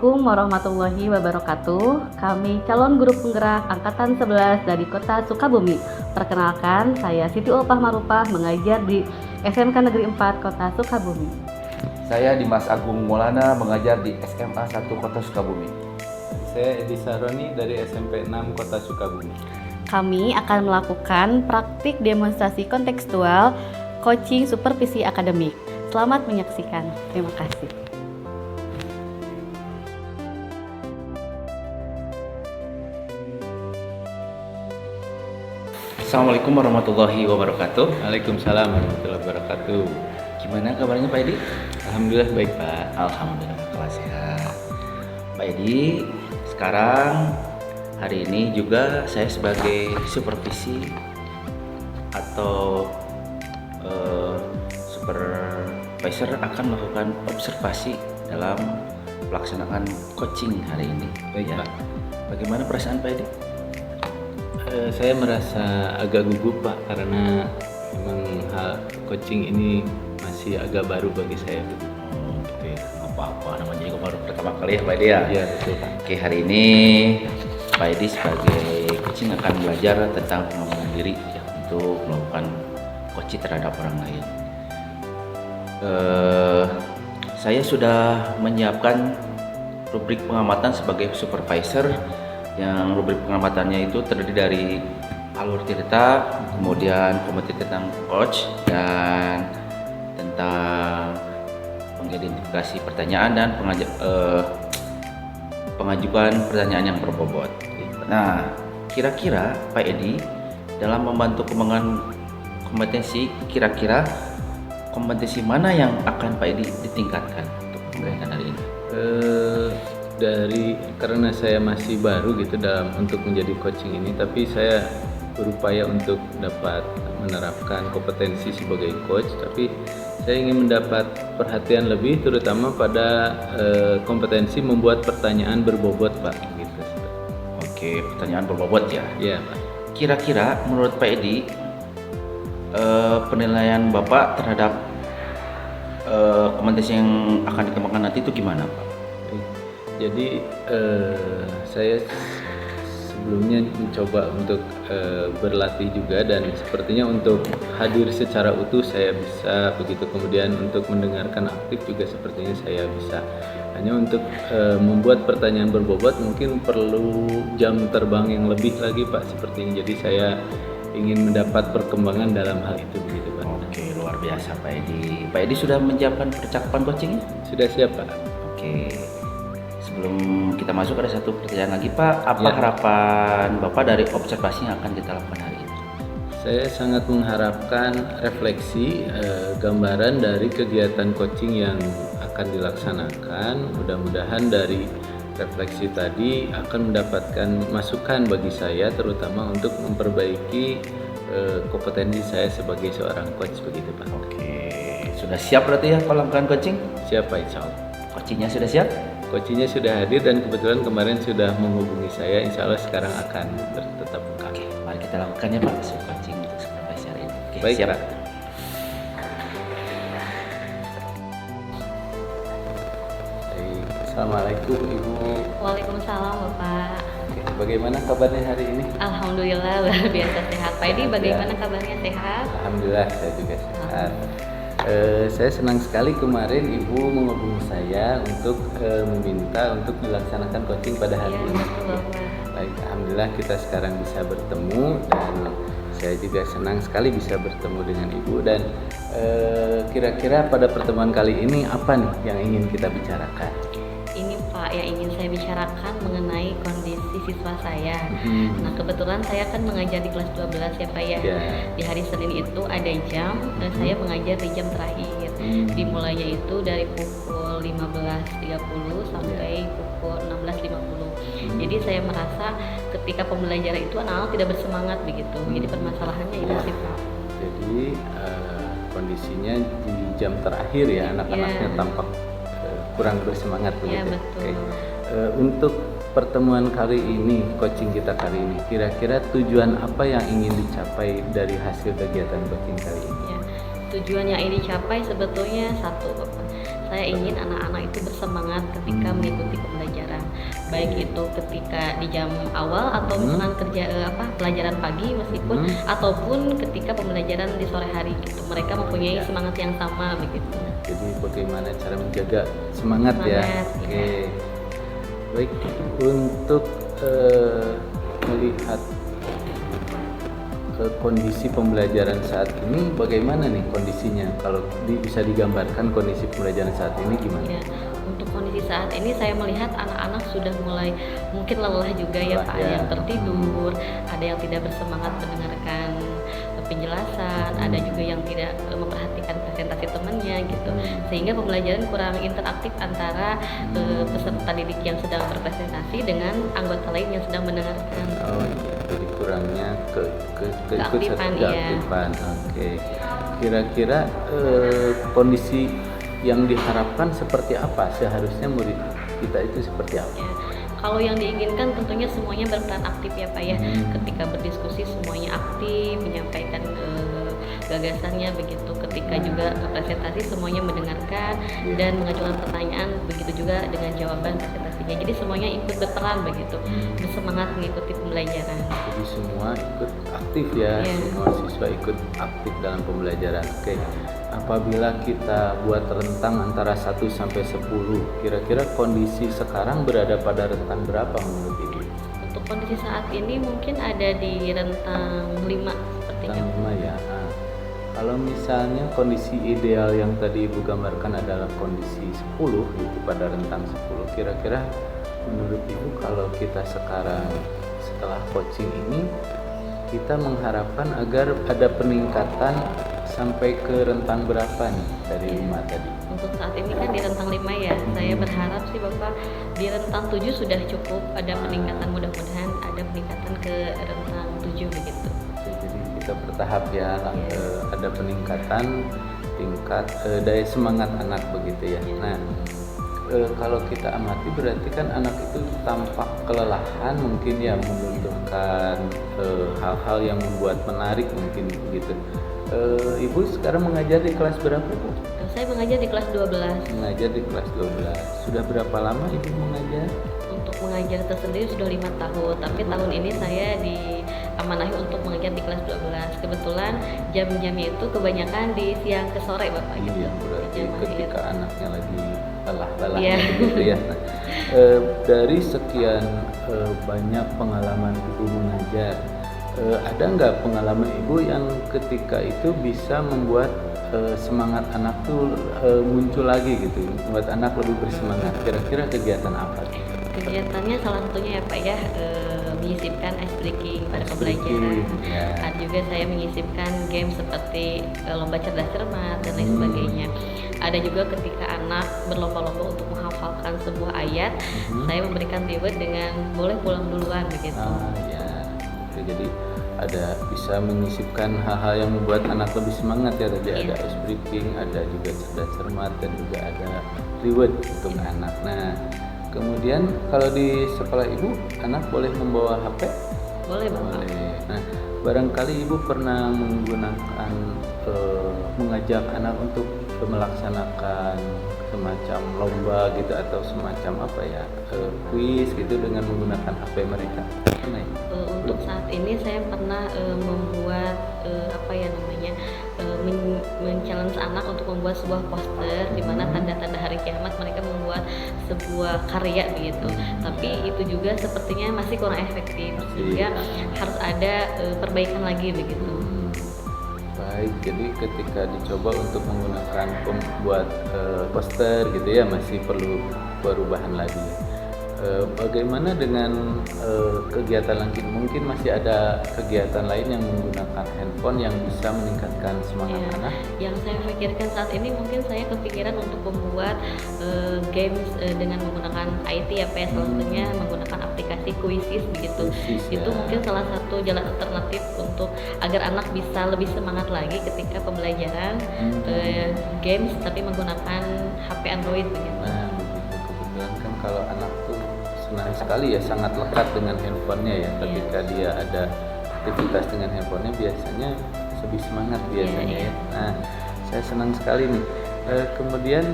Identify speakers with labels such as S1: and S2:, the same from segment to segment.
S1: Assalamualaikum warahmatullahi wabarakatuh. Kami calon guru penggerak Angkatan 11 dari Kota Sukabumi. Perkenalkan, saya Siti Ulpah Marupah mengajar di SMK Negeri 4 Kota Sukabumi.
S2: Saya Dimas Agung Maulana mengajar di SMA 1 Kota Sukabumi.
S3: Saya Edi Saroni dari SMP 6 Kota Sukabumi.
S1: Kami akan melakukan praktik demonstrasi kontekstual coaching supervisi akademik. Selamat menyaksikan. Terima kasih.
S2: Assalamualaikum warahmatullahi wabarakatuh.
S3: Waalaikumsalam warahmatullahi wabarakatuh.
S2: Gimana kabarnya Pak Edi?
S3: Alhamdulillah baik Pak.
S2: Alhamdulillah kalau sehat. Pak Edi, sekarang hari ini juga saya sebagai supervisi atau supervisor akan melakukan observasi dalam pelaksanaan coaching hari ini.
S3: Baik,
S2: ya.
S3: Pak.
S2: Bagaimana perasaan Pak Edi?
S3: Saya merasa agak gugup Pak karena memang hal coaching ini masih agak baru bagi saya.
S2: Oh, gitu ya. Nggak apa-apa, namanya juga baru pertama kali ya Pak Edi ya.
S3: Iya betul Pak.
S2: Oke, hari ini Pak Edi sebagai coaching akan belajar tentang pengembangan diri ya, untuk melakukan coaching terhadap orang lain. Saya sudah menyiapkan rubrik pengamatan sebagai supervisor, yang rubrik pengamatannya itu terdiri dari alur cerita, kemudian kompetensi tentang coach, dan tentang mengidentifikasi pertanyaan dan pengajuan pertanyaan yang berbobot. Nah, kira-kira Pak Edi dalam membantu pengembangan kompetensi, kira-kira kompetensi mana yang akan Pak Edi ditingkatkan untuk pemberian hari ini?
S3: Karena saya masih baru gitu untuk menjadi coaching ini, tapi saya berupaya untuk dapat menerapkan kompetensi sebagai coach, tapi saya ingin mendapat perhatian lebih terutama pada kompetensi membuat pertanyaan berbobot Pak gitu.
S2: Oke, pertanyaan berbobot ya.
S3: Iya Pak.
S2: Kira-kira menurut Pak Edi penilaian Bapak terhadap kompetensi yang akan dikembangkan nanti itu gimana Pak?
S3: Jadi saya sebelumnya mencoba untuk berlatih juga, dan sepertinya untuk hadir secara utuh saya bisa begitu, kemudian untuk mendengarkan aktif juga sepertinya saya bisa. Hanya untuk membuat pertanyaan berbobot mungkin perlu jam terbang yang lebih lagi Pak sepertinya. Jadi saya ingin mendapat perkembangan dalam hal itu begitu Pak.
S2: Oke, luar biasa Pak Edi. Pak Edi sudah menyiapkan percakapan coaching?
S3: Sudah siap Pak.
S2: Oke. Sebelum kita masuk ada satu pertanyaan lagi Pak, apa
S3: Ya.
S2: harapan Bapak dari observasi yang akan kita lakukan hari ini?
S3: Saya sangat mengharapkan refleksi gambaran dari kegiatan coaching yang akan dilaksanakan. Mudah-mudahan dari refleksi tadi akan mendapatkan masukan bagi saya, terutama untuk memperbaiki kompetensi saya sebagai seorang coach begitu Pak.
S2: Oke, sudah siap berarti ya kalau melakukan coaching?
S3: Siapa insya Allah.
S2: Coachingnya sudah siap?
S3: Coachingnya sudah hadir dan kebetulan kemarin sudah menghubungi saya. Insya Allah sekarang akan tetap muka.
S2: Oke, mari kita lakukan ya Pak, coaching untuk supervisor hari ini. Oke,
S3: Baik
S2: siap.
S3: Pak. Baik. Assalamualaikum Ibu.
S1: Waalaikumsalam Bapak.
S3: Oke, bagaimana kabarnya hari ini?
S1: Alhamdulillah luar biasa sehat. Pak Edi, bagaimana kabarnya, sehat?
S3: Alhamdulillah saya juga sehat. Saya senang sekali kemarin Ibu menghubungi saya untuk meminta untuk dilaksanakan coaching pada hari
S1: Iya,
S3: ini.
S1: betul Bapak.
S3: Baik, alhamdulillah kita sekarang bisa bertemu, dan saya juga senang sekali bisa bertemu dengan Ibu. Dan kira-kira pada pertemuan kali ini apa nih yang ingin kita bicarakan?
S1: Ini Pak yang ingin saya bicarakan mengenai kondisi siswa saya. Nah, kebetulan saya kan mengajar di kelas 12 ya Pak ya.
S3: Ya.
S1: Di hari Senin itu ada jam dan saya mengajar di jam terakhir. Dimulainya itu dari pukul 15.30 sampai pukul 16.50. Jadi saya merasa ketika pembelajaran itu anak-anak tidak bersemangat begitu. Jadi permasalahannya itu sih Pak.
S3: Jadi kondisinya di jam terakhir ya anak-anaknya
S1: Ya.
S3: tampak kurang bersemangat
S1: Ya,
S3: begitu.
S1: betul.
S3: Oke. Untuk pertemuan kali ini, coaching kita kali ini, kira-kira tujuan apa yang ingin dicapai dari hasil kegiatan coaching kali ini?
S1: Ya, tujuan yang ingin dicapai sebetulnya satu Bapak. saya ingin anak-anak itu bersemangat ketika mengikuti pembelajaran, baik itu ketika di jam awal atau misalkan pelajaran pagi meskipun ataupun ketika pembelajaran di sore hari gitu. Mereka mempunyai semangat yang sama begitu.
S3: Jadi bagaimana cara menjaga semangat ya? Oke. Baik, untuk melihat kondisi pembelajaran saat ini bagaimana nih kondisinya? Kalau bisa digambarkan kondisi pembelajaran saat ini gimana?
S1: Ya, untuk kondisi saat ini saya melihat anak-anak sudah mulai mungkin lelah juga ya Pak, ada yang tertidur, ada yang tidak bersemangat mendengarkan penjelasan, ada juga yang tidak memperhatikan presentasi temannya gitu, sehingga pembelajaran kurang interaktif antara peserta didik yang sedang berpresentasi dengan anggota lain yang sedang mendengarkan.
S3: Oh iya, jadi kurangnya
S1: keaktifan.
S3: Oke. Kira-kira kondisi yang diharapkan seperti apa? Seharusnya murid kita itu seperti apa?
S1: Ya, kalau yang diinginkan tentunya semuanya berperan aktif ya Pak ya. Ketika berdiskusi semuanya aktif, menyampaikan gagasannya begitu. Ketika juga presentasi semuanya mendengarkan dan mengajukan pertanyaan, begitu juga dengan jawaban presentasinya. Jadi semuanya ikut berperan begitu, bersemangat mengikuti pembelajaran.
S3: Jadi semua ikut aktif ya, semua siswa ikut aktif dalam pembelajaran. Oke. Apabila kita buat rentang antara 1 sampai 10, kira-kira kondisi sekarang berada pada rentang berapa menurut Ibu?
S1: Untuk kondisi saat ini mungkin ada di rentang 5 sepertinya.
S3: Rentang 5 ya. Nah, kalau misalnya kondisi ideal yang tadi Ibu gambarkan adalah kondisi 10 gitu, pada rentang 10, kira-kira menurut Ibu kalau kita sekarang setelah coaching ini kita mengharapkan agar ada peningkatan sampai ke rentang berapa nih dari 5 tadi?
S1: Untuk saat ini kan di rentang 5 ya. Saya berharap sih Bapak di rentang 7 sudah cukup ada peningkatan, mudah-mudahan ada peningkatan ke rentang 7 begitu.
S3: Oke, jadi kita bertahap ya, ada peningkatan tingkat daya semangat anak begitu ya. Nah, kalau kita amati berarti kan anak itu tampak kelelahan mungkin ya, membutuhkan hal-hal yang membuat menarik mungkin begitu. Ibu sekarang mengajar di kelas berapa Bu?
S1: Saya mengajar di kelas 12.
S3: Mengajar di kelas 12. Sudah berapa lama Ibu mengajar?
S1: Untuk mengajar tersendiri sudah 5 tahun, tapi tahun ini saya diamanahi untuk mengajar di kelas 12. Kebetulan jam-jamnya itu kebanyakan di siang ke sore Bapak gitu.
S3: Iya, berarti ketika anaknya lagi lelah-lelah
S1: Iya.
S3: gitu ya. Nah, dari sekian banyak pengalaman Ibu mengajar, ada nggak pengalaman Ibu yang ketika itu bisa membuat semangat anak tuh muncul lagi gitu, membuat anak lebih bersemangat? Kira-kira kegiatan apa?
S1: Kegiatannya salah satunya ya Pak ya, menyisipkan ice breaking pada pembelajaran.
S3: Ya.
S1: Ada juga saya menyisipkan game seperti lomba cerdas cermat dan lain sebagainya. Ada juga ketika anak berlomba-lomba untuk menghafalkan sebuah ayat, saya memberikan reward dengan boleh pulang duluan begitu.
S3: Ya. Oke, jadi ada bisa menyisipkan hal-hal yang membuat anak lebih semangat ya tadi. Ada ice breaking, ada juga cerdas cermat, dan juga ada reward untuk anak. Nah, kemudian kalau di sekolah Ibu, anak boleh membawa HP?
S1: Boleh Bapak.
S3: Boleh. Nah, barangkali Ibu pernah menggunakan mengajak anak untuk melaksanakan semacam lomba gitu atau semacam apa ya, kuis gitu dengan menggunakan HP mereka. Pernah ya?
S1: Untuk saat ini saya pernah membuat men-challenge anak untuk membuat sebuah poster di mana tanda-tanda hari kiamat, mereka membuat sebuah karya begitu. Tapi itu juga sepertinya masih kurang efektif, sehingga harus ada perbaikan lagi begitu.
S3: Baik, jadi ketika dicoba untuk menggunakan pembuat poster gitu ya, masih perlu perubahan lagi. Bagaimana dengan kegiatan lain? Mungkin masih ada kegiatan lain yang menggunakan handphone yang bisa meningkatkan semangat anak?
S1: Yang saya pikirkan saat ini mungkin saya kepikiran untuk membuat games dengan menggunakan IT ya Pak, salah satunya menggunakan aplikasi Quizzes begitu. Itu mungkin salah satu jalan alternatif untuk agar anak bisa lebih semangat lagi ketika pembelajaran games tapi menggunakan HP Android begitu.
S3: Nah, begitu. Kebetulan kan kalau anak tuh senang sekali ya, sangat lekat dengan handphonenya ya. Ketika dia ada aktivitas dengan handphonenya biasanya lebih semangat biasanya ya. Nah, saya senang sekali nih. Kemudian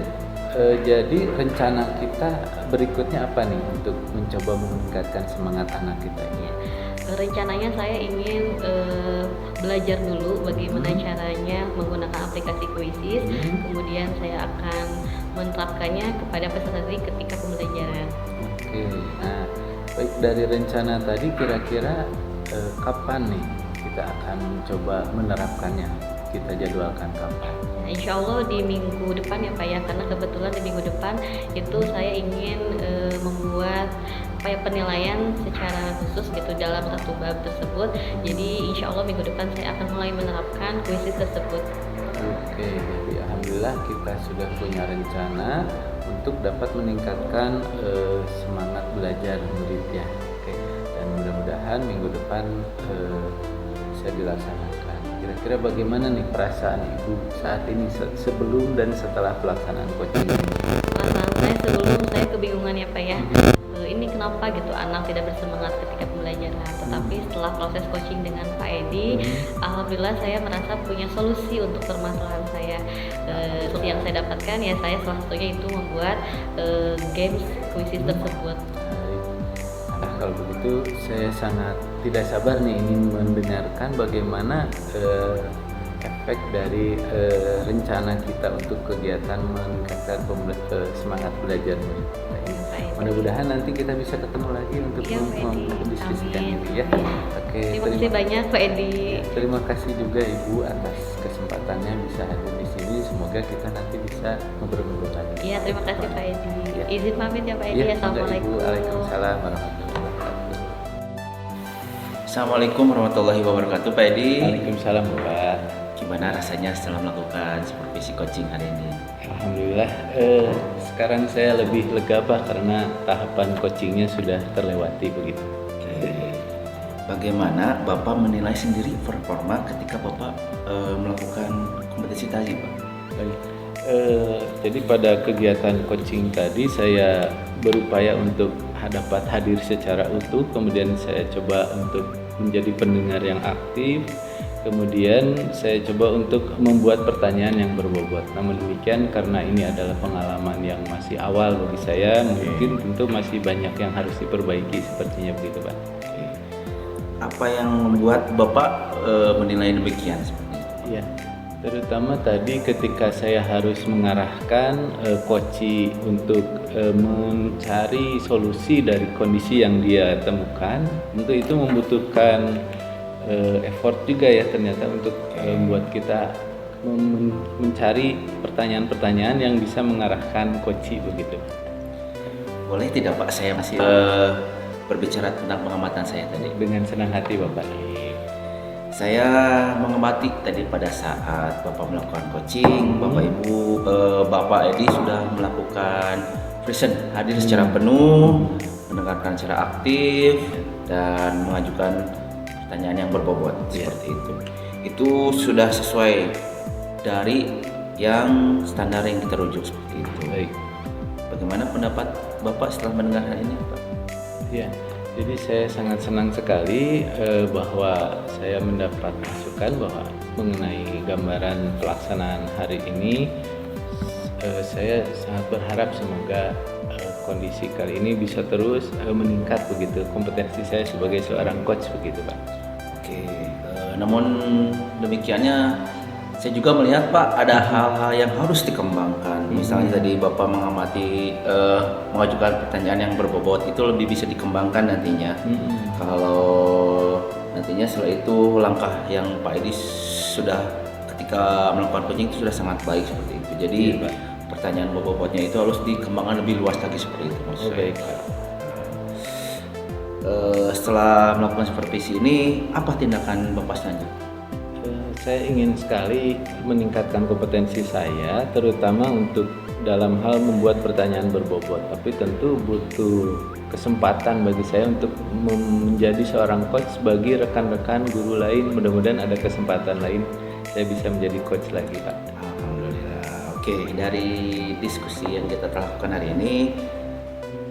S3: Jadi rencana kita berikutnya apa nih untuk mencoba meningkatkan semangat anak kita?
S1: Ya. Rencananya saya ingin belajar dulu bagaimana caranya menggunakan aplikasi Quizzes. Kemudian saya akan menerapkannya kepada peserta didik ketika pembelajaran.
S3: Oke, nah baik, dari rencana tadi kira-kira kapan nih kita akan coba menerapkannya? Kita jadwalkan kapan?
S1: Ya, insya Allah di minggu depan ya Pak ya, karena kebetulan di minggu depan itu saya ingin membuat penilaian secara khusus gitu dalam satu bab tersebut. Jadi insya Allah minggu depan saya akan mulai menerapkan Quizzes tersebut.
S3: Oke, jadi alhamdulillah kita sudah punya rencana untuk dapat meningkatkan semangat belajar murid ya. Oke, dan mudah-mudahan minggu depan bisa dilaksanakan. Kira-kira bagaimana nih perasaan Ibu saat ini sebelum dan setelah pelaksanaan coaching ini?
S1: Perasaan saya sebelum saya kebingungan ya Pak ya. Ini kenapa gitu anak tidak bersemangat ketika pembelajaran. Tetapi setelah proses coaching dengan Pak Edi, alhamdulillah saya merasa punya solusi untuk permasalahan saya. Solusi yang saya dapatkan ya saya salah satunya itu membuat games Quizzes tersebut.
S3: Nah, kalau begitu saya sangat tidak sabar nih ingin mendengarkan bagaimana efek dari rencana kita untuk kegiatan meningkatkan semangat belajar murid. Mudah-mudahan nanti kita bisa ketemu lagi untuk mendiskusikan ini ya. Oke,
S1: Terima kasih banyak Pak Edi.
S3: Terima kasih juga Ibu atas kesempatannya bisa hadir di sini. Semoga kita nanti bisa ngobrol-ngobrol lagi.
S1: Iya, terima kasih Pak Edi.
S3: Ya.
S1: Izin pamit ya Pak Edi.
S3: Ya,
S1: Assalamualaikum.
S3: Waalaikumsalam warahmatullahi wabarakatuh.
S2: Assalamualaikum warahmatullahi wabarakatuh Pak Edi.
S3: Waalaikumsalam Bapak.
S2: Gimana rasanya setelah melakukan supervisi coaching hari ini?
S3: Alhamdulillah, sekarang saya lebih lega Pak karena tahapan coachingnya sudah terlewati begitu.
S2: Bagaimana Bapak menilai sendiri performa ketika Bapak melakukan kompetisi tadi Pak?
S3: Baik, jadi pada kegiatan coaching tadi saya berupaya untuk dapat hadir secara utuh, kemudian saya coba untuk menjadi pendengar yang aktif. Kemudian saya coba untuk membuat pertanyaan yang berbobot. Namun demikian karena ini adalah pengalaman yang masih awal bagi saya, mungkin tentu masih banyak yang harus diperbaiki sepertinya begitu Pak.
S2: Apa yang membuat Bapak menilai demikian seperti itu?
S3: Ya, terutama tadi ketika saya harus mengarahkan coach untuk mencari solusi dari kondisi yang dia temukan, tentu itu membutuhkan effort juga ya ternyata untuk membuat kita mencari pertanyaan-pertanyaan yang bisa mengarahkan coach begitu.
S2: Boleh tidak Pak, saya masih berbicara tentang pengamatan saya tadi?
S3: Dengan senang hati Bapak.
S2: Saya mengamati tadi pada saat Bapak melakukan coaching, Bapak Ibu, Bapak Edi sudah melakukan present, hadir secara penuh, mendengarkan secara aktif dan mengajukan pertanyaan yang berbobot seperti itu. Itu sudah sesuai dari yang standar yang kita rujuk seperti itu.
S3: Baik.
S2: Bagaimana pendapat Bapak setelah mendengar hal ini, Pak?
S3: Ya, jadi saya sangat senang sekali bahwa saya mendapat masukan bahwa mengenai gambaran pelaksanaan hari ini. Saya sangat berharap semoga kondisi kali ini bisa terus meningkat begitu kompetensi saya sebagai seorang coach begitu Pak.
S2: Oke, namun demikiannya saya juga melihat Pak ada hal-hal yang harus dikembangkan. Misalnya tadi Bapak mengamati mengajukan pertanyaan yang berbobot itu lebih bisa dikembangkan nantinya. Kalau nantinya setelah itu langkah yang Pak Edi sudah ketika melakukan coaching itu sudah sangat baik seperti itu. Jadi pertanyaan bobotnya itu harus dikembangkan lebih luas lagi seperti itu maksud saya.
S3: Baik Pak.
S2: Setelah melakukan supervisi ini apa tindakan Bapak selanjutnya?
S3: Saya ingin sekali meningkatkan kompetensi saya terutama untuk dalam hal membuat pertanyaan berbobot, tapi tentu butuh kesempatan bagi saya untuk menjadi seorang coach bagi rekan-rekan guru lain. Mudah-mudahan ada kesempatan lain saya bisa menjadi coach lagi Pak.
S2: Alhamdulillah. Oke, dari diskusi yang kita lakukan hari ini,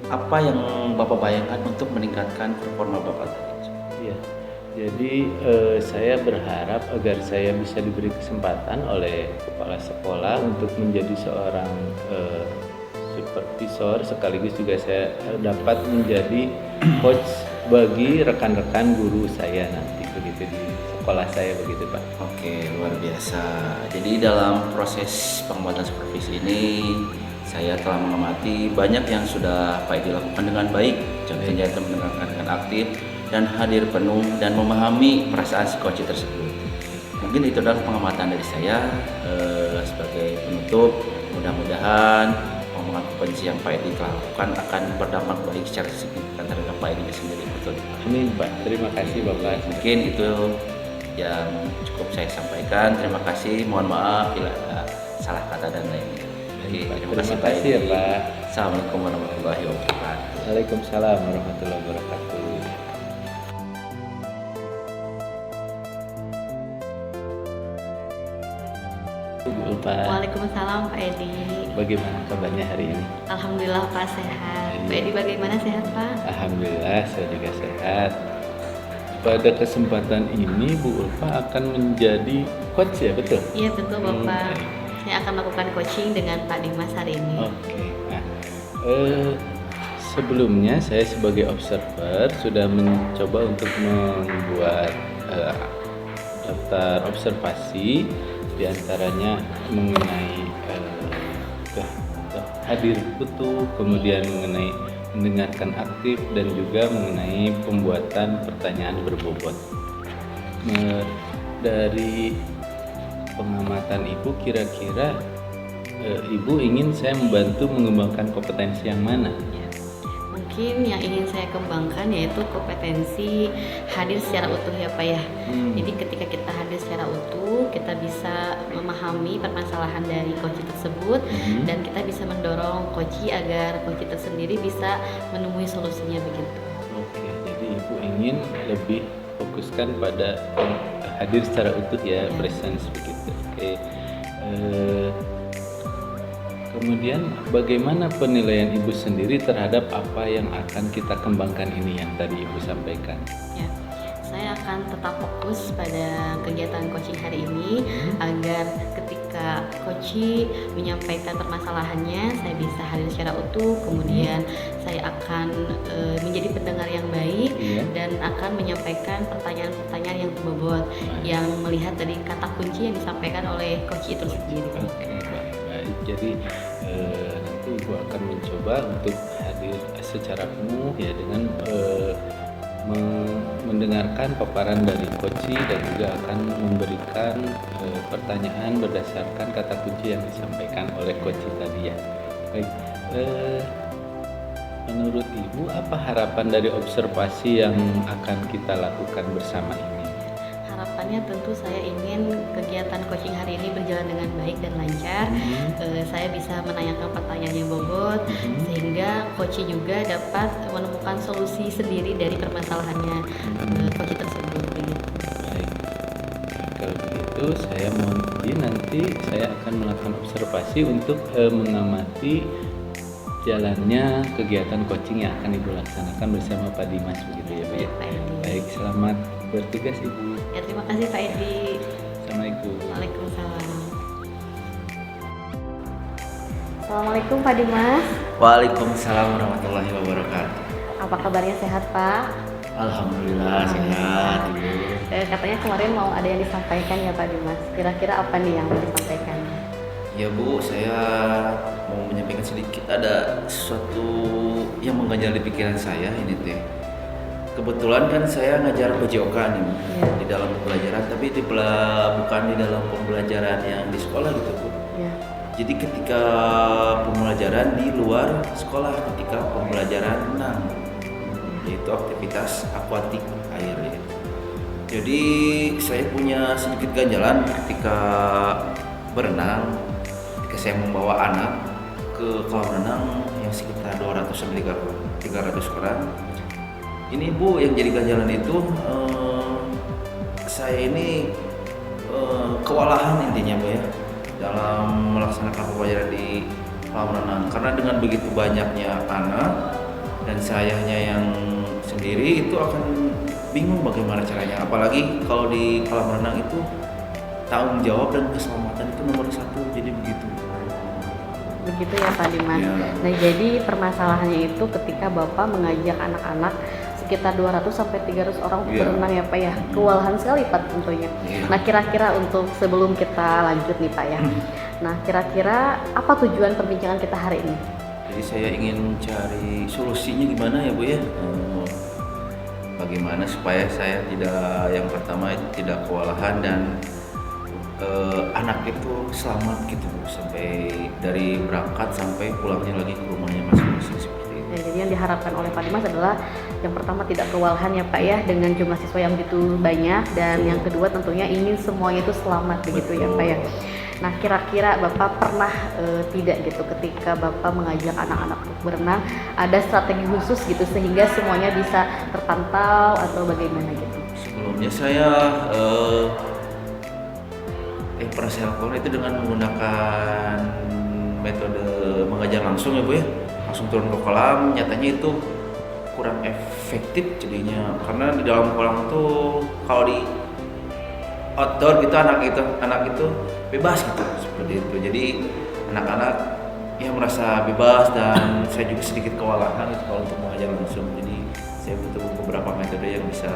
S2: apa yang Bapak bayangkan untuk meningkatkan performa Bapak tadi?
S3: Iya, jadi saya berharap agar saya bisa diberi kesempatan oleh kepala sekolah untuk menjadi seorang supervisor, sekaligus juga saya dapat menjadi coach bagi rekan-rekan guru saya nanti begitu di sekolah saya begitu Pak.
S2: Oke, luar biasa. Jadi dalam proses pengembangan supervisi ini saya telah mengamati banyak yang sudah Pak Edi lakukan dengan baik. Contohnya itu mendengarkan dengan aktif dan hadir penuh dan memahami perasaan si coach tersebut. Mungkin itu adalah pengamatan dari saya sebagai penutup. Mudah-mudahan pengembangan kompetensi yang Pak Edi telah lakukan akan berdampak baik secara signifikan terhadap Pak Edi sendiri. Betul.
S3: Amin Pak. Terima kasih Bapak.
S2: Mungkin itu yang cukup saya sampaikan. Terima kasih. Mohon maaf bila ada salah kata dan lainnya. Oke,
S3: Terima kasih ya Pak.
S2: Assalamualaikum warahmatullahi wabarakatuh.
S3: Waalaikumsalam warahmatullahi wabarakatuh. Bu Ulfa,
S1: Waalaikumsalam Pak Edi.
S3: bagaimana kabarnya hari ini?
S1: Alhamdulillah Pak sehat. Pak Edi bagaimana, sehat Pak?
S3: Alhamdulillah saya juga sehat. Pada kesempatan ini Bu Ulfa akan menjadi coach ya, betul?
S1: Iya betul Bapak.
S3: baik.
S1: Saya akan melakukan coaching dengan Pak Dimas hari ini.
S3: Oke. Nah, sebelumnya saya sebagai observer sudah mencoba untuk membuat daftar observasi, diantaranya mengenai hadir utuh, kemudian mengenai mendengarkan aktif, dan juga mengenai pembuatan pertanyaan berbobot. Dari pengamatan Ibu, kira-kira Ibu ingin saya membantu mengembangkan kompetensi yang mana?
S1: Ya. Mungkin yang ingin saya kembangkan yaitu kompetensi hadir secara utuh ya Pak ya. Jadi ketika kita hadir secara utuh, kita bisa memahami permasalahan dari coach tersebut dan kita bisa mendorong coach agar coach tersendiri bisa menemui solusinya begitu.
S3: Oke, jadi Ibu ingin lebih fokuskan pada hadir secara utuh ya, presence begitu. Oke. Kemudian bagaimana penilaian Ibu sendiri terhadap apa yang akan kita kembangkan ini yang tadi Ibu sampaikan?
S1: Ya, saya akan tetap fokus pada kegiatan coaching hari ini agar ketika coach menyampaikan permasalahannya, saya bisa hadir secara utuh. Kemudian saya akan menjadi pendengar yang baik dan akan menyampaikan pertanyaan-pertanyaan yang berbobot yang melihat dari kata kunci yang disampaikan oleh coach itu sendiri.
S3: Oke, baik. Jadi nanti Ibu akan mencoba untuk hadir secara penuh ya dengan mendengarkan paparan dari coach dan juga akan memberikan pertanyaan berdasarkan kata kunci yang disampaikan oleh coach tadi ya. Baik, menurut Ibu apa harapan dari observasi yang akan kita lakukan bersama ini?
S1: Harapannya tentu saya ingin kegiatan coaching hari ini berjalan dengan baik dan lancar. Saya bisa menanyakan pertanyaan yang bobot sehingga coach juga dapat menemukan solusi sendiri dari permasalahannya coach tersebut. Begitu.
S3: Baik, kalau begitu saya mohon izin nanti saya akan melakukan observasi untuk mengamati jalannya kegiatan coaching yang akan Ibu laksanakan bersama Pak Dimas begitu ya Bu ya.
S1: Pak Edi.
S3: Baik, selamat bertugas Ibu.
S1: Ya, terima kasih Pak Edi.
S3: Assalamualaikum.
S1: Waalaikumsalam. Assalamualaikum Pak Dimas.
S2: Waalaikumsalam warahmatullahi wabarakatuh.
S1: Apa kabarnya, sehat Pak?
S2: Alhamdulillah sehat.
S1: Katanya kemarin mau ada yang disampaikan ya Pak Dimas. Kira-kira apa nih yang mau disampaikan?
S2: Ya Bu, saya mau menyampaikan sedikit, ada sesuatu yang mengganjal di pikiran saya ini teh. Kebetulan kan saya ngajar PJOK nih di dalam pembelajaran, tapi bukan di dalam pembelajaran yang di sekolah gitu Bu.
S1: Ya.
S2: Jadi ketika pembelajaran di luar sekolah, ketika pembelajaran renang, yaitu aktivitas akuatik air ya. Jadi saya punya sedikit ganjalan ketika berenang, ketika saya membawa anak ke kolam renang yang sekitar 200 sampai 300 orang. Ini Bu, yang jadi ganjalan itu saya ini kewalahan intinya Bu ya dalam melaksanakan pembelajaran di kolam renang, karena dengan begitu banyaknya anak dan sayanya yang sendiri itu akan bingung bagaimana caranya, apalagi kalau di kolam renang itu tanggung jawab dan keselamatan itu nomor 1, jadi begitu.
S1: Begitu ya Pak Dimas.
S2: Ya.
S1: Nah, jadi permasalahannya itu ketika Bapak mengajak anak-anak sekitar 200 sampai 300 orang untuk
S2: Iya.
S1: berenang ya Pak ya. Kewalahan sekali Pak tentunya.
S2: Iya.
S1: Nah, kira-kira untuk sebelum kita lanjut nih Pak ya. Nah, kira-kira apa tujuan perbincangan kita hari ini?
S2: Jadi saya ingin mencari solusinya gimana ya Bu ya. Bagaimana supaya saya tidak, yang pertama itu tidak kewalahan dan anak itu selamat gitu Bu, sampai dari berangkat sampai pulangnya lagi ke rumahnya masing-masing seperti itu.
S1: Ya, jadi yang diharapkan oleh Pak Dimas adalah yang pertama tidak kewalahan ya Pak ya dengan jumlah siswa yang begitu banyak, dan
S2: Betul.
S1: yang kedua tentunya ingin semuanya itu selamat begitu ya
S2: Betul.
S1: Pak ya. Nah, kira-kira Bapak pernah tidak gitu ketika Bapak mengajak anak-anak untuk berenang ada strategi khusus gitu sehingga semuanya bisa terpantau atau bagaimana gitu?
S2: Sebelumnya saya pernah saya lakukan itu dengan menggunakan metode mengajar langsung ya Bu ya, langsung turun ke kolam. Nyatanya itu kurang efektif jadinya, karena di dalam kolam tuh kalau di outdoor gitu anak itu bebas gitu seperti itu. Jadi anak-anak ya merasa bebas, dan saya juga sedikit kewalahan gitu kalau untuk mengajar langsung. Jadi saya butuh beberapa metode yang bisa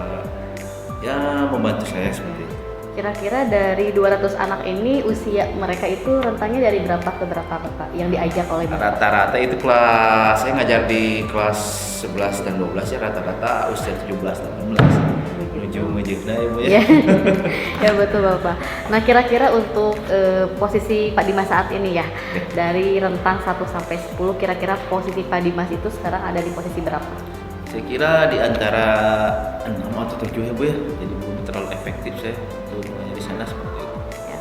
S2: ya membantu saya seperti itu.
S1: Kira-kira dari 200 anak ini usia mereka itu rentangnya dari berapa ke berapa Bapak yang diajak oleh Bapak?
S2: Rata-rata itu kelas, saya ngajar di kelas 11 dan 12 ya, rata-rata usia 17-18 menuju nah ya Bu ya.
S1: Ya, ya betul Bapak. Nah, kira-kira untuk posisi Pak Dimas saat ini ya, dari rentang 1 sampai 10, kira-kira posisi Pak Dimas itu sekarang ada di posisi berapa?
S2: Saya kira di antara 6 atau 7 ya Bu ya, jadi belum terlalu efektif saya untuk mengajar di sana seperti itu.
S1: Ya.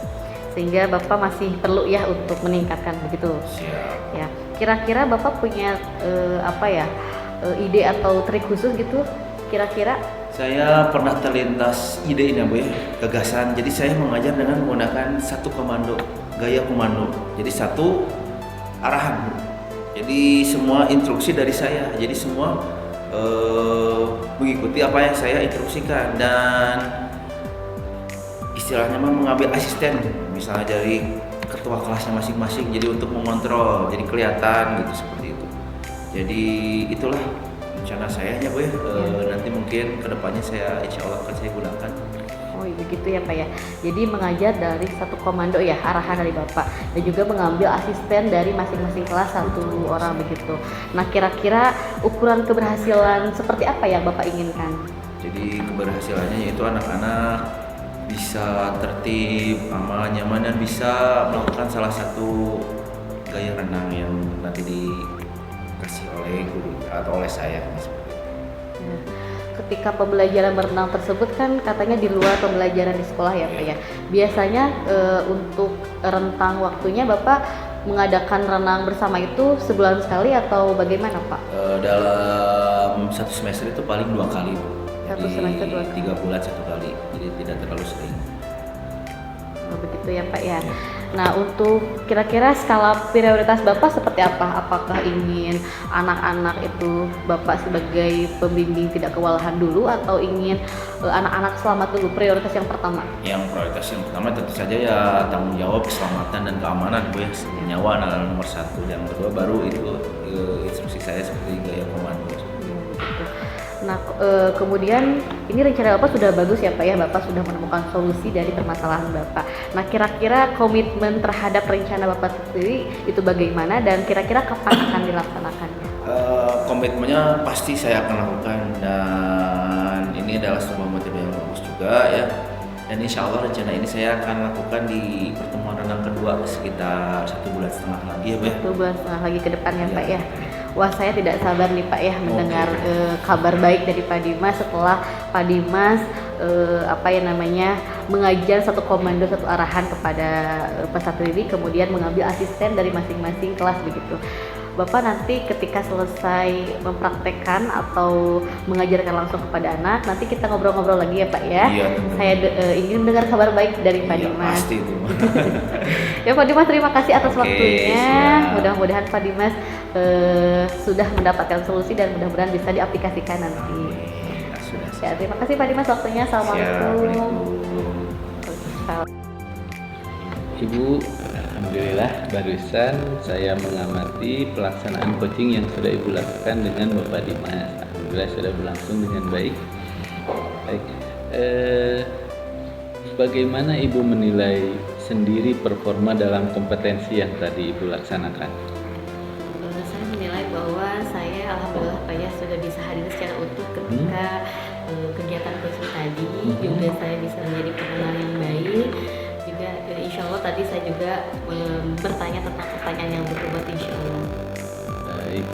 S1: Sehingga Bapak masih perlu ya untuk meningkatkan begitu.
S2: Siap.
S1: Ya, kira-kira Bapak punya ide atau trik khusus gitu? Kira-kira
S2: Saya pernah terlintas ide ini Bu ya, gagasan. Jadi saya mengajar dengan menggunakan satu komando, gaya komando. Jadi satu arahan Bu. Jadi semua instruksi dari saya. Jadi semua mengikuti apa yang saya instruksikan, dan istilahnya mah mengambil asisten, misalnya dari ketua kelasnya masing-masing. Jadi untuk mengontrol, jadi kelihatan gitu seperti itu. Jadi itulah rencana saya ya Bu ya. Nanti mungkin kedepannya saya insya Allah akan saya gunakan.
S1: oh begitu ya Pak ya. Jadi mengajar dari satu komando ya, arahan dari Bapak, dan juga mengambil asisten dari masing-masing kelas satu orang begitu. Nah, kira-kira ukuran keberhasilan seperti apa yang Bapak inginkan?
S2: Jadi keberhasilannya yaitu anak-anak bisa tertib, aman, nyaman, dan bisa melakukan salah satu gaya renang yang nanti dikasih oleh guru atau oleh saya.
S1: Ya. Ketika pembelajaran berenang tersebut kan katanya di luar pembelajaran di sekolah ya Pak ya. Biasanya untuk rentang waktunya Bapak mengadakan renang bersama itu sebulan sekali atau bagaimana Pak?
S2: Dalam satu semester itu paling 2 kali Bu.
S1: Satu semester 2 kali.
S2: 3 bulan 1 kali, jadi tidak terlalu sering.
S1: Oh, begitu ya Pak ya. Nah, untuk kira-kira skala prioritas Bapak seperti apa? Apakah ingin anak-anak itu Bapak sebagai pembimbing tidak kewalahan dulu, atau ingin anak-anak selamat dulu, prioritas yang pertama?
S2: Yang prioritas yang pertama tentu saja ya tanggung jawab keselamatan dan keamanan Bu ya. Nyawa adalah nomor 1. Yang kedua baru itu instruksi saya seperti gaya komando.
S1: Gitu. Nah, kemudian ini rencana Bapak sudah bagus ya Pak ya, Bapak sudah menemukan solusi dari permasalahan Bapak. Nah, kira-kira komitmen terhadap rencana Bapak sendiri itu bagaimana, dan kira-kira kapan akan dilaksanakannya?
S2: Komitmennya pasti saya akan lakukan, dan ini adalah sebuah metode yang bagus juga ya. Dan insya Allah rencana ini saya akan lakukan di pertemuan renang kedua sekitar 1,5 bulan lagi ya Bu ya.
S1: 1 bulan setengah lagi ke depan ya
S2: Iya.
S1: Pak ya. Wah, saya tidak sabar nih Pak ya mendengar kabar baik dari Pak Dimas setelah Pak Dimas mengajar satu komando, satu arahan kepada peserta didik, kemudian mengambil asisten dari masing-masing kelas begitu. Bapak nanti ketika selesai mempraktekkan atau mengajarkan langsung kepada anak, nanti kita ngobrol-ngobrol lagi ya Pak ya.
S2: Iya, tentu.
S1: Saya ingin dengar kabar baik dari Pak
S2: Iya,
S1: Dimas.
S2: pasti itu.
S1: Ya Pak Dimas, terima kasih atas
S2: Oke,
S1: waktunya.
S2: siap.
S1: Mudah-mudahan Pak Dimas sudah mendapatkan solusi dan mudah-mudahan bisa diaplikasikan nanti.
S2: Nah, sudah.
S1: Ya, terima kasih Pak Dimas waktunya. Assalamualaikum.
S2: Assalamualaikum.
S3: Ibu Alhamdulillah, barusan saya mengamati pelaksanaan coaching yang sudah Ibu lakukan dengan Bapak Dimas. Alhamdulillah sudah berlangsung dengan baik. Baik, bagaimana Ibu menilai sendiri performa dalam kompetensi yang tadi Ibu laksanakan?
S1: Saya menilai bahwa saya alhamdulillah Pak ya sudah bisa hadir secara utuh ketika kegiatan coaching tadi. Juga saya bisa menjadi pendengar yang baik. Juga insya Allah tadi saya juga bertanya tentang pertanyaan yang berbobot insya Allah.
S3: Baik.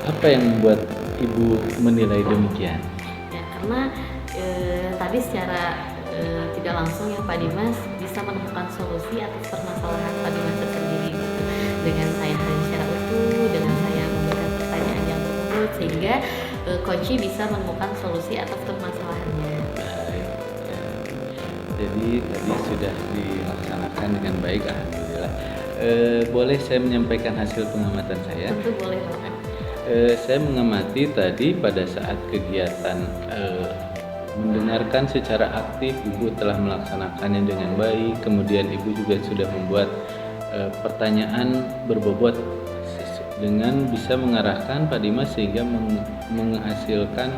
S3: Apa yang membuat Ibu menilai demikian?
S1: Ya karena tadi secara tidak langsung ya Pak Dimas bisa menemukan solusi atas permasalahan Pak Dimas tersendiri gitu. Dengan saya hadir secara utuh, dengan saya memberikan pertanyaan yang berbobot sehingga coach bisa menemukan solusi atas permasalahannya.
S3: Baik. Ya. Jadi tadi sudah dilaksanakan dengan baik, alhamdulillah. Boleh saya menyampaikan hasil pengamatan saya?
S1: Tentu boleh Pak.
S3: Saya mengamati tadi pada saat kegiatan mendengarkan secara aktif, Ibu telah melaksanakannya dengan baik. Kemudian Ibu juga sudah membuat pertanyaan berbobot dengan bisa mengarahkan Pak Dimas sehingga menghasilkan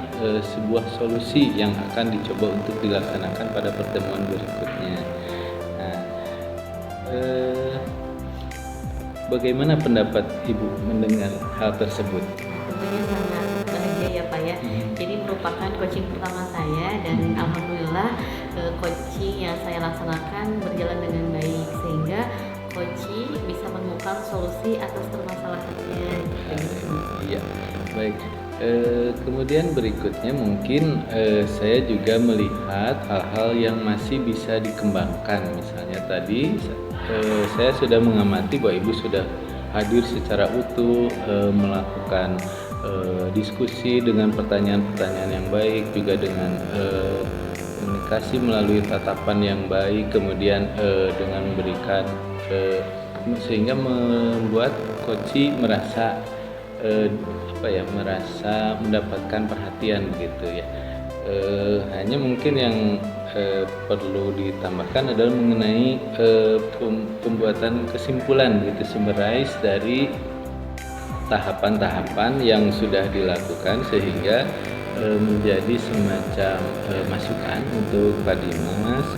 S3: sebuah solusi yang akan dicoba untuk dilaksanakan pada pertemuan berikutnya. Nah, bagaimana pendapat Ibu mendengar hal tersebut?
S1: Tentunya sangat bahagia ya Pak ya. Jadi merupakan coaching pertama saya dan alhamdulillah coaching yang saya laksanakan berjalan dengan baik sehingga coaching bisa menemukan solusi atas permasalahannya.
S3: Iya, baik. Kemudian berikutnya mungkin saya juga melihat hal-hal yang masih bisa dikembangkan. Misalnya tadi saya sudah mengamati bahwa Ibu sudah hadir secara utuh, melakukan diskusi dengan pertanyaan-pertanyaan yang baik, juga dengan komunikasi melalui tatapan yang baik, kemudian dengan memberikan sehingga membuat coach merasa merasa mendapatkan perhatian begitu ya. Hanya mungkin yang perlu ditambahkan adalah mengenai pembuatan kesimpulan gitu, summarize dari tahapan-tahapan yang sudah dilakukan sehingga menjadi semacam masukan untuk Pak Dimas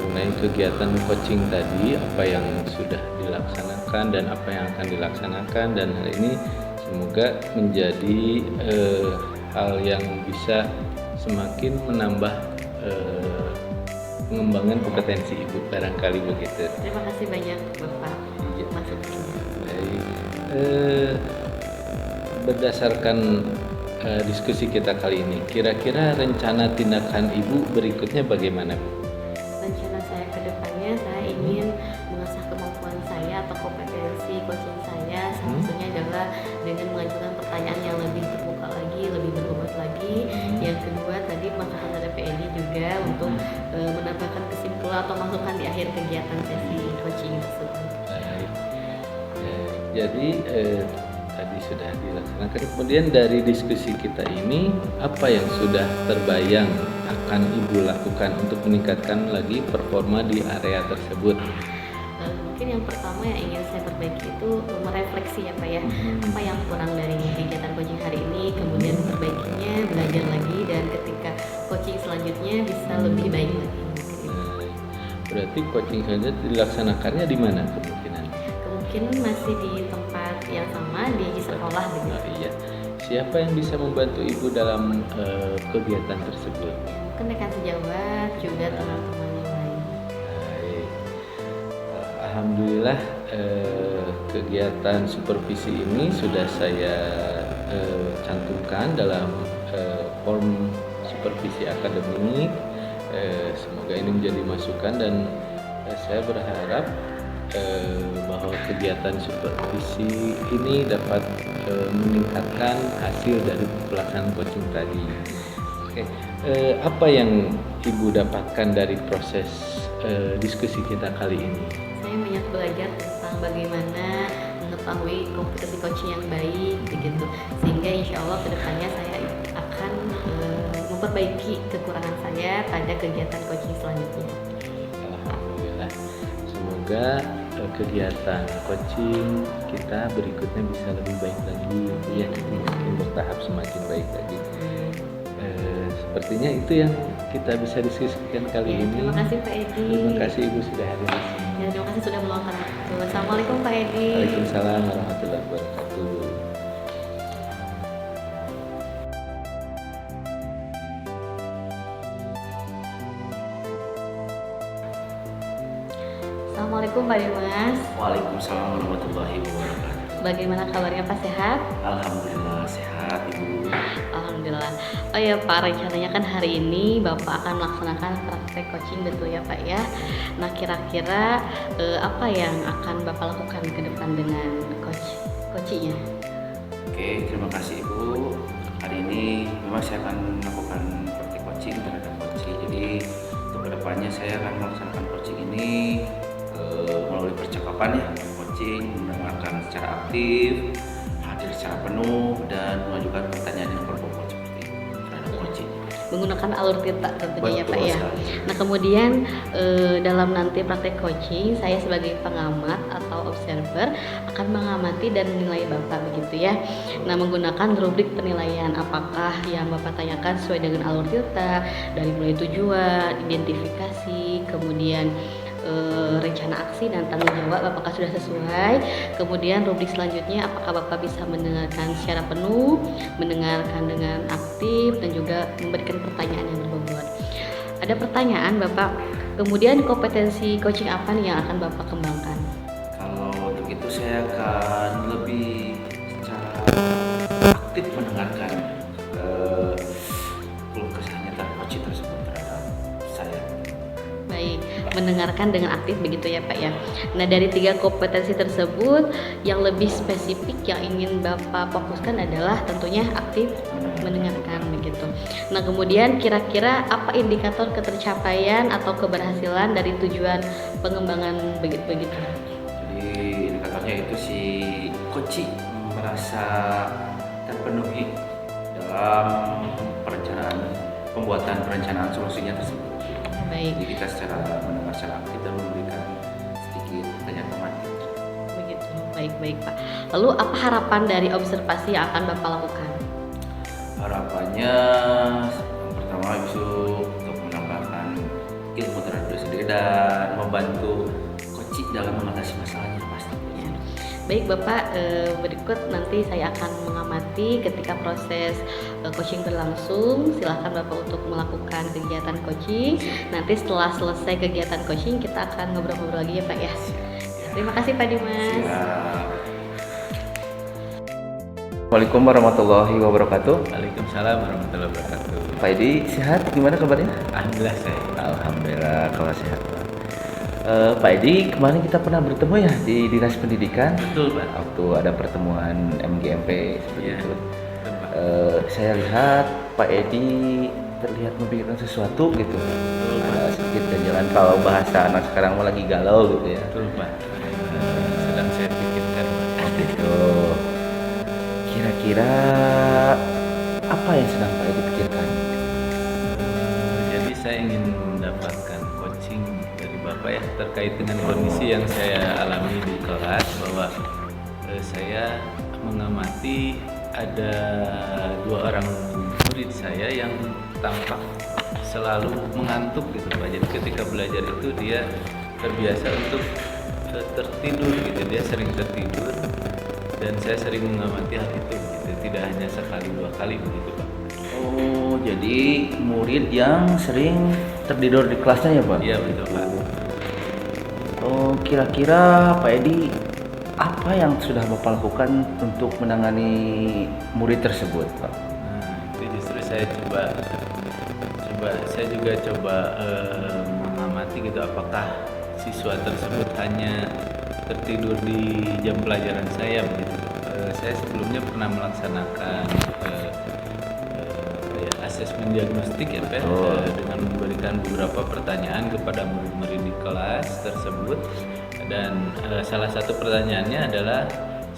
S3: mengenai kegiatan coaching tadi, apa yang sudah dilaksanakan dan apa yang akan dilaksanakan, dan hal ini semoga menjadi hal yang bisa semakin menambah pengembangan kompetensi Ibu, barangkali begitu.
S1: Terima kasih banyak Bapak. Masukannya.
S3: Baik. Berdasarkan diskusi kita kali ini, kira-kira rencana tindakan Ibu berikutnya bagaimana, Bu?
S1: Rencana saya ke depannya saya ingin mengasah kemampuan saya atau kompetensi coaching saya. Salah satunya adalah dengan mengajukan pertanyaan yang lebih terbuka lagi, lebih berbobot lagi. Yang kedua tadi masukan dari PNI juga untuk menambahkan kesimpulan atau masukan di akhir kegiatan sesi coaching tersebut.
S3: Baik. Jadi tadi sudah dilaksanakan. Kemudian dari diskusi kita ini, apa yang sudah terbayang akan Ibu lakukan untuk meningkatkan lagi performa di area tersebut?
S1: Mungkin yang pertama yang ingin saya perbaiki itu merefleksi ya Pak ya, apa yang kurang dari kegiatan coaching hari ini, kemudian memperbaikinya, belajar lagi, dan ketika coaching selanjutnya bisa lebih baik lagi.
S3: Berarti coaching saja dilaksanakannya di mana kemungkinan?
S1: Kemungkinan masih di tempat yang sama, di sekolah begitu.
S3: Oh, iya. Siapa yang bisa membantu Ibu dalam kegiatan tersebut?
S1: Mungkin rekan sejawat juga teman-teman yang lain.
S3: Baik. Alhamdulillah kegiatan supervisi ini sudah saya cantumkan dalam form supervisi akademik. Semoga ini menjadi masukan, dan saya berharap bahwa kegiatan supervisi ini dapat meningkatkan hasil dari pelaksanaan coaching tadi. Oke, apa yang Ibu dapatkan dari proses diskusi kita kali ini?
S1: Saya banyak belajar tentang bagaimana mengetahui kompetensi coaching yang baik begitu, sehingga insya Allah kedepannya saya akan memperbaiki kekurangan saya pada kegiatan coaching selanjutnya.
S3: Alhamdulillah. semoga kegiatan coaching kita berikutnya bisa lebih baik lagi ya, semakin bertahap semakin baik lagi. Sepertinya itu yang kita bisa diskusikan kali
S1: Ya,
S3: ini.
S1: terima kasih Pak Edi.
S3: Terima kasih Ibu sudah hadir di sini.
S1: Ya, terima kasih sudah meluangkan waktu. Assalamualaikum Pak Edi.
S3: Waalaikumsalam warahmatullahi wabarakatuh.
S1: Assalamualaikum Pak Dimas.
S2: Waalaikumsalam warahmatullahi wabarakatuh.
S1: Bagaimana kabarnya Pak, sehat?
S2: Alhamdulillah sehat Ibu.
S1: Alhamdulillah. Oh ya Pak, rencananya kan hari ini Bapak akan melaksanakan praktek coaching, betul ya Pak ya? Nah, kira-kira apa yang akan Bapak lakukan ke depan dengan coachingnya?
S2: Oke, terima kasih Ibu. Hari ini memang saya akan melakukan praktik coaching terhadap coaching. Jadi untuk kedepannya saya akan melaksanakan coaching ini melalui percakapan ya, coaching, mendengarkan secara aktif, hadir secara penuh, dan mengajukan pertanyaan yang berbobot seperti itu terhadap coaching.
S1: Menggunakan alur tinta tentunya ya
S2: Betul
S1: Pak ya.
S2: sekali.
S1: Nah, kemudian dalam nanti praktek coaching, saya sebagai pengamat atau observer akan mengamati dan menilai Bapak, begitu ya. Nah, menggunakan rubrik penilaian, apakah yang Bapak tanyakan sesuai dengan alur tinta, dari mulai tujuan, identifikasi, kemudian rencana aksi dan tanggung jawab apakah sudah sesuai. Kemudian rubrik selanjutnya, apakah Bapak bisa mendengarkan secara penuh, mendengarkan dengan aktif, dan juga memberikan pertanyaan yang berbobot. Ada pertanyaan Bapak, kemudian kompetensi coaching apa nih yang akan Bapak kembangkan?
S2: Kalau untuk itu saya akan lebih secara aktif mendengarkan keluh kesahnya coaching tersebut terhadap saya.
S1: Baik, mendengarkan dengan aktif begitu ya Pak ya. Nah, dari 3 kompetensi tersebut yang lebih spesifik yang ingin Bapak fokuskan adalah tentunya aktif mendengarkan begitu. Nah, kemudian kira-kira apa indikator ketercapaian atau keberhasilan dari tujuan pengembangan begitu?
S2: Jadi indikatornya itu si coaching merasa terpenuhi dalam pembuatan perencanaan solusinya tersebut.
S1: Baik,
S2: Jadi kita secara mendengar secara aktif dan memberikan sedikit pertanyaan pemancing.
S1: begitu. Baik Pak. Lalu apa harapan dari observasi yang akan Bapak lakukan?
S2: Harapannya yang pertama itu untuk menambahkan ilmu terhadap diri sendiri dan membantu coaching dalam mengatasi masalahnya pasti.
S1: Ya. Baik Bapak, berikut nanti saya akan mengamati ketika proses coaching berlangsung. Silahkan Bapak untuk melakukan kegiatan coaching. Nanti setelah selesai kegiatan coaching kita akan ngobrol-ngobrol lagi ya Pak ya. Terima kasih Pak Dimas.
S2: Siap. Waalaikumsalam warahmatullahi wabarakatuh.
S3: Waalaikumsalam warahmatullahi wabarakatuh.
S2: Pak Edi sehat? Gimana kabarnya?
S3: Alhamdulillah saya.
S2: Alhamdulillah kalau sehat. Pak Edi, kemarin kita pernah bertemu ya di Dinas Pendidikan.
S3: Betul Pak.
S2: Waktu ada pertemuan MGMP seperti
S3: Iya.
S2: itu.
S3: Betul, Pak.
S2: Saya lihat Pak Edi terlihat memikirkan sesuatu gitu.
S3: Betul, Pak.
S2: Ada sedikit ganjalan, kalau bahasa anak sekarang mah lagi galau gitu ya.
S3: Betul Pak. Sedang saya pikirkan Pak.
S2: Gitu. Kira-kira apa yang sedang Pak Edi pikirkan?
S3: Jadi saya ingin mendapatkan coaching dari Bapak ya terkait dengan kondisi yang saya alami di kelas, bahwa saya mengamati ada 2 orang murid saya yang tampak selalu mengantuk gitu Pak. Jadi ketika belajar itu dia terbiasa untuk tertidur gitu, dia sering tertidur, dan saya sering mengamati hal itu gitu. Tidak hanya sekali 2 kali begitu Pak.
S2: Oh, jadi murid yang sering tertidur di kelasnya ya Pak?
S3: Iya betul Pak.
S2: Oh, kira-kira Pak Edi apa yang sudah Bapak lakukan untuk menangani murid tersebut Pak?
S3: Nah, itu justru saya saya juga coba mengamati gitu, apakah siswa tersebut hanya tertidur di jam pelajaran saya begitu. Saya sebelumnya pernah melaksanakan asesmen diagnostik ya Pak, dengan memberikan beberapa pertanyaan kepada murid-murid di kelas tersebut, dan salah satu pertanyaannya adalah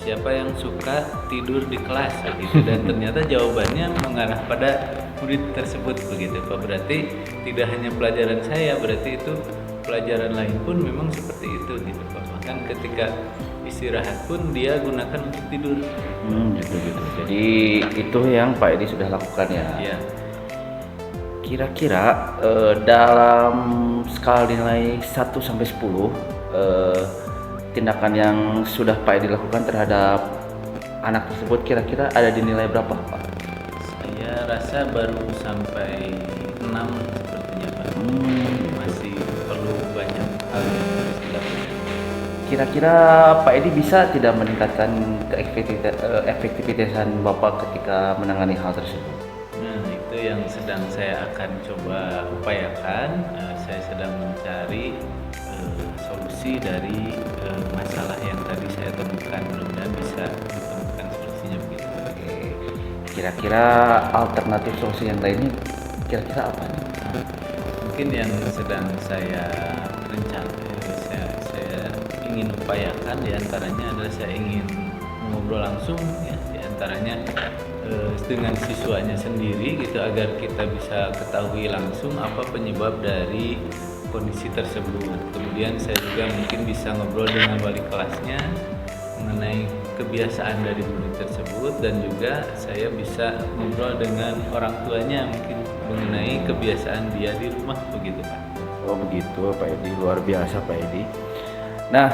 S3: siapa yang suka tidur di kelas begitu, dan ternyata jawabannya mengarah pada murid tersebut begitu Pak. Berarti tidak hanya pelajaran saya, berarti itu pelajaran lain pun memang seperti itu gitu Pak. Bahkan ketika istirahat pun dia gunakan untuk tidur.
S2: Gitu. Jadi itu yang Pak Edi sudah lakukan ya.
S3: Iya.
S2: Kira-kira dalam skala nilai 1 sampai 10 tindakan yang sudah Pak Edi lakukan terhadap anak tersebut kira-kira ada di nilai berapa Pak?
S3: Saya rasa baru sampai 6 sepertinya Pak. Masih perlu banyak hal yang harus dilakukan.
S2: Kira-kira Pak Edi bisa tidak meningkatkan efektivitasan Bapak ketika menangani hal tersebut?
S3: Nah, itu yang sedang saya akan coba upayakan. Saya sedang mencari solusi dari masalah yang tadi saya temukan. Mudah-mudahan bisa ditemukan solusinya begitu.
S2: Oke. Kira-kira alternatif solusi yang lainnya kira-kira apa nih?
S3: Mungkin yang sedang saya saya ingin upayakan diantaranya adalah saya ingin mengobrol langsung ya, diantaranya dengan siswanya sendiri gitu, agar kita bisa ketahui langsung apa penyebab dari kondisi tersebut. Kemudian saya juga mungkin bisa ngobrol dengan wali kelasnya mengenai kebiasaan dari murid tersebut, dan juga saya bisa ngobrol dengan orang tuanya mungkin mengenai kebiasaan dia di rumah begitu Pak.
S2: Oh begitu Pak Edi, luar biasa Pak Edi. Nah,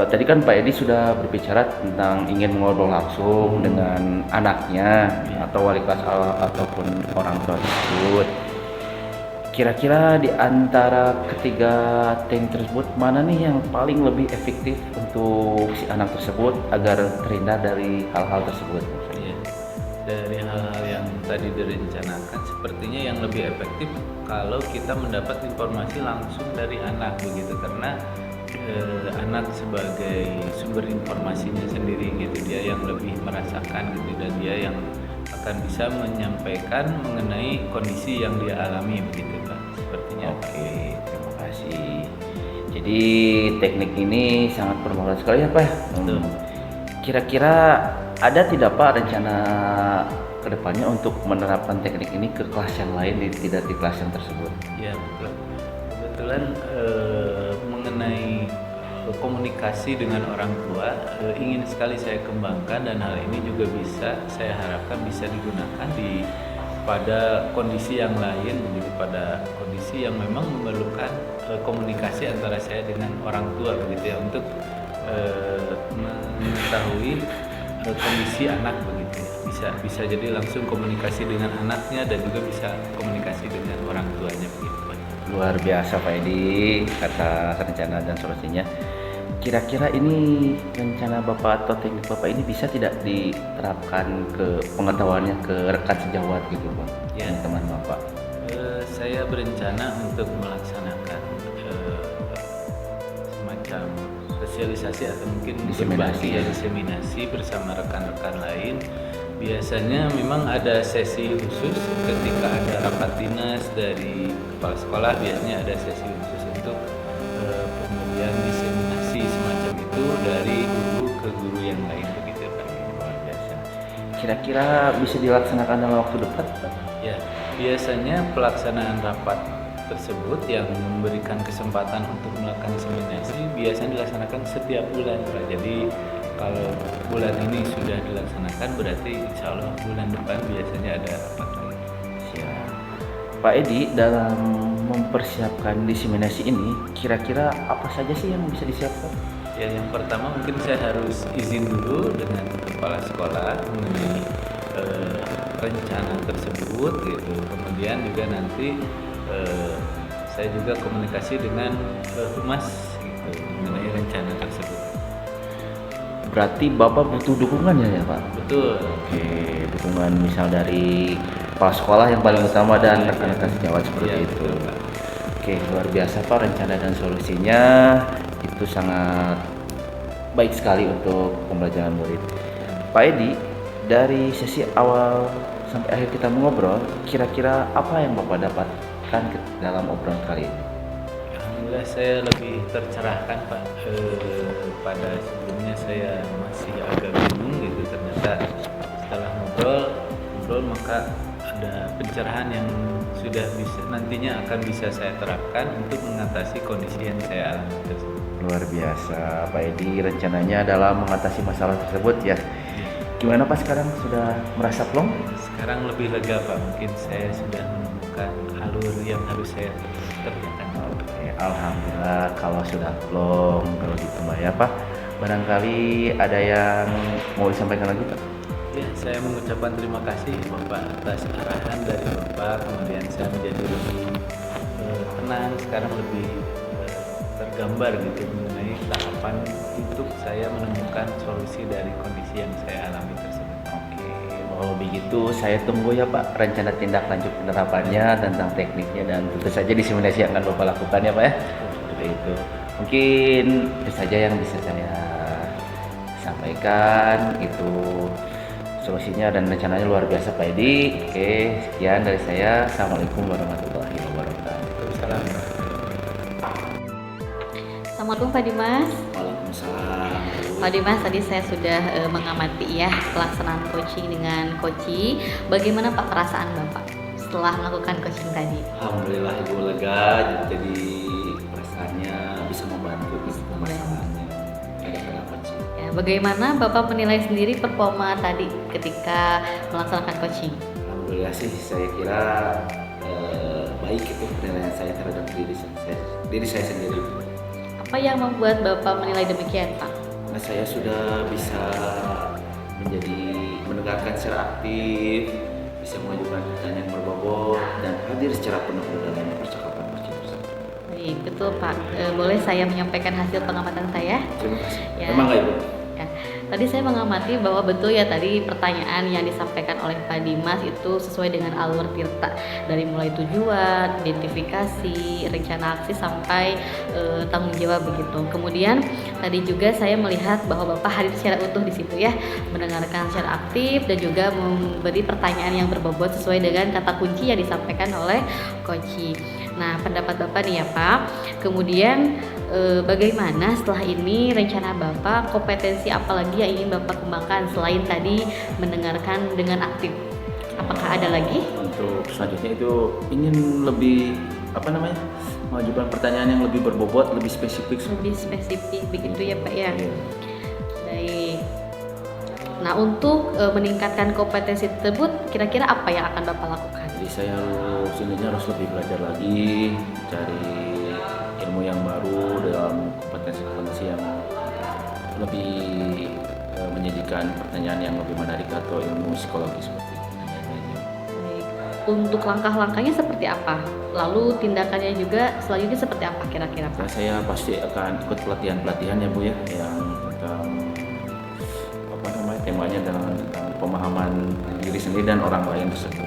S2: tadi kan Pak Edi sudah berbicara tentang ingin mengobrol langsung dengan anaknya atau wali kelas ataupun orang tua tersebut. Kira-kira di antara ketiga teknik tersebut mana nih yang paling lebih efektif untuk si anak tersebut agar terhindar dari hal-hal tersebut?
S3: Iya. Dari hal-hal yang tadi direncanakan, sepertinya yang lebih efektif kalau kita mendapat informasi langsung dari anak begitu, karena anak sebagai sumber informasinya sendiri gitu, dia yang lebih merasakan gitu, dan dia yang akan bisa menyampaikan mengenai kondisi yang dia alami begitu Pak. Sepertinya.
S2: Oke, terima kasih. Jadi teknik ini sangat bermanfaat sekali ya Pak.
S3: Betul.
S2: Kira-kira ada tidak Pak rencana kedepannya untuk menerapkan teknik ini ke kelas yang lain, tidak di kelas yang tersebut?
S3: Ya betul. Kebetulan mengenai komunikasi dengan orang tua ingin sekali saya kembangkan, dan hal ini juga bisa saya harapkan bisa digunakan pada kondisi yang lain, begitu, pada kondisi yang memang memerlukan komunikasi antara saya dengan orang tua begitu ya, untuk mengetahui kondisi anak begitu ya. Bisa jadi langsung komunikasi dengan anaknya dan juga bisa komunikasi dengan orang tuanya begitu Pak.
S2: Luar biasa Pak Edi atas rencana dan solusinya. Kira-kira ini rencana Bapak atau teknik Bapak ini bisa tidak diterapkan ke pengetahuannya ke rekan sejawat gitu Pak?
S3: Ya.
S2: Teman Bapak.
S3: Saya berencana untuk melaksanakan semacam sosialisasi atau mungkin diseminasi bersama rekan-rekan lain. Biasanya memang ada sesi khusus ketika ada rapat dinas dari kepala sekolah, biasanya ada sesi khusus untuk pemberian diseminasi semacam itu dari guru ke guru yang lain begitu Pak.
S2: Luar biasa. Kira-kira bisa dilaksanakan dalam waktu dekat Pak?
S3: Ya, biasanya pelaksanaan rapat tersebut yang memberikan kesempatan untuk melakukan diseminasi biasanya dilaksanakan setiap bulan Pak. Jadi kalau bulan ini sudah dilaksanakan, berarti insya Allah bulan depan biasanya ada rapat lagi.
S2: Siap. Pak Edi, dalam mempersiapkan diseminasi ini kira-kira apa saja sih yang bisa disiapkan?
S3: Ya, yang pertama mungkin saya harus izin dulu dengan kepala sekolah mengenai rencana tersebut gitu. Kemudian juga nanti saya juga komunikasi dengan humas gitu mengenai rencana tersebut.
S2: Berarti Bapak butuh dukungannya ya Pak?
S3: Betul.
S2: Oke, dukungan misal dari kepala sekolah yang paling utama dan rekan-rekan sejawat seperti
S3: Ya,
S2: itu.
S3: betul, Pak.
S2: Oke, luar biasa Pak, rencana dan solusinya itu sangat baik sekali untuk pembelajaran murid. Pak Edi, dari sesi awal sampai akhir kita mengobrol, kira-kira apa yang Bapak dapatkan dalam obrolan kali ini?
S3: Alhamdulillah saya lebih tercerahkan Pak. Pada sebelumnya saya masih agak bingung gitu, ternyata setelah ngobrol maka ada pencerahan yang sudah bisa nantinya akan bisa saya terapkan untuk mengatasi kondisi yang saya alami tersebut.
S2: Luar biasa, Pak Edi. Rencananya adalah mengatasi masalah tersebut ya. Gimana Pak sekarang, sudah merasa plong?
S3: Sekarang lebih lega Pak, mungkin saya sudah menemukan alur yang harus saya kerjakan.
S2: Oke, alhamdulillah kalau sudah plong kalau gitu Mbak ya Pak. Barangkali ada yang mau disampaikan lagi Pak?
S3: Ya, saya mengucapkan terima kasih Bapak atas arahan dari Bapak, kemudian saya menjadi lebih tenang, sekarang lebih tergambar gitu mengenai tahapan untuk saya menemukan solusi dari kondisi yang saya alami tersebut.
S2: Oke, kalau begitu saya tunggu ya Pak rencana tindak lanjut penerapannya tentang tekniknya, dan tentu saja diseminasi yang akan Bapak lakukan ya Pak ya. Seperti itu. Mungkin itu saja yang bisa saya sampaikan, itu solusinya dan rencananya luar biasa Pak Edi. Oke, sekian dari saya. Assalamualaikum warahmatullahi wabarakatuh.
S3: Salam.
S1: Assalamualaikum Pak Dimas.
S2: Waalaikumsalam.
S1: Pak Dimas, tadi saya sudah mengamati ya pelaksanaan coaching dengan Koci. Bagaimana Pak perasaan Bapak setelah melakukan coaching tadi?
S2: Alhamdulillah Ibu lega, jadi perasaannya bisa membantu pemasangannya pada coaching.
S1: Ya, bagaimana Bapak menilai sendiri performa tadi ketika melaksanakan coaching?
S2: Alhamdulillah sih, saya kira baik itu penilaian saya terhadap diri saya sendiri.
S1: Apa yang membuat Bapak menilai demikian, Pak?
S2: Nah, saya sudah bisa mendengarkan secara aktif, bisa mengajukan pertanyaan yang berbobot, dan hadir secara penuh dalam percakapan tersebut.
S1: Baik, betul Pak. Boleh saya menyampaikan hasil pengamatan saya?
S2: Terima kasih.
S1: Ya.
S2: Memang nggak Ibu?
S1: Ya, tadi saya mengamati bahwa betul ya tadi pertanyaan yang disampaikan oleh Pak Dimas itu sesuai dengan alur Tirta, dari mulai tujuan, identifikasi, rencana aksi sampai tanggung jawab begitu. Kemudian tadi juga saya melihat bahwa Bapak hadir secara utuh di situ ya, mendengarkan secara aktif dan juga memberi pertanyaan yang berbobot sesuai dengan kata kunci yang disampaikan oleh Koci. Nah, pendapat Bapak nih ya Pak. Kemudian bagaimana setelah ini rencana Bapak, kompetensi apa lagi yang ingin Bapak kembangkan selain tadi mendengarkan dengan aktif? Apakah ada lagi?
S2: Untuk selanjutnya itu ingin lebih mengajukan pertanyaan yang lebih berbobot, lebih spesifik.
S1: Lebih spesifik begitu ya Pak ya.
S2: Iya.
S1: Baik. Nah, untuk meningkatkan kompetensi tersebut kira-kira apa yang akan Bapak lakukan?
S2: Jadi saya harus lebih belajar lagi, cari ilmu yang baru dalam kompetensi yang lebih menyajikan pertanyaan yang lebih menarik atau ilmu psikologi seperti itu.
S1: Baik. Untuk langkah-langkahnya seperti apa? Lalu tindakannya juga selanjutnya seperti apa kira-kira Pak?
S2: Nah, saya pasti akan ikut pelatihan ya Bu ya, yang tentang temanya tentang pemahaman diri sendiri dan orang lain tersebut.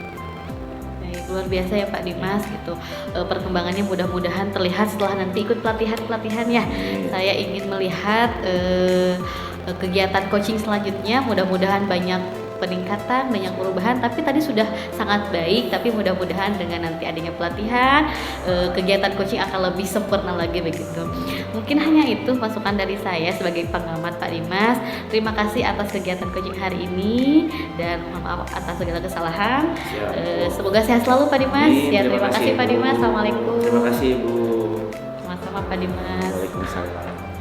S1: Baik, luar biasa ya Pak Dimas gitu. Perkembangannya mudah-mudahan terlihat setelah nanti ikut pelatihan ya. Saya ingin melihat kegiatan coaching selanjutnya, mudah-mudahan banyak peningkatan, banyak perubahan, tapi tadi sudah sangat baik, tapi mudah-mudahan dengan nanti adanya pelatihan, kegiatan coaching akan lebih sempurna lagi begitu. Mungkin hanya itu masukan dari saya sebagai pengamat Pak Dimas. Terima kasih atas kegiatan coaching hari ini dan mohon maaf atas segala kesalahan. Semoga sehat selalu Pak Dimas. Ya, terima kasih Pak Dimas. Assalamualaikum.
S2: Terima kasih Bu.
S1: Sama-sama Pak Dimas.
S2: Waalaikumsalam.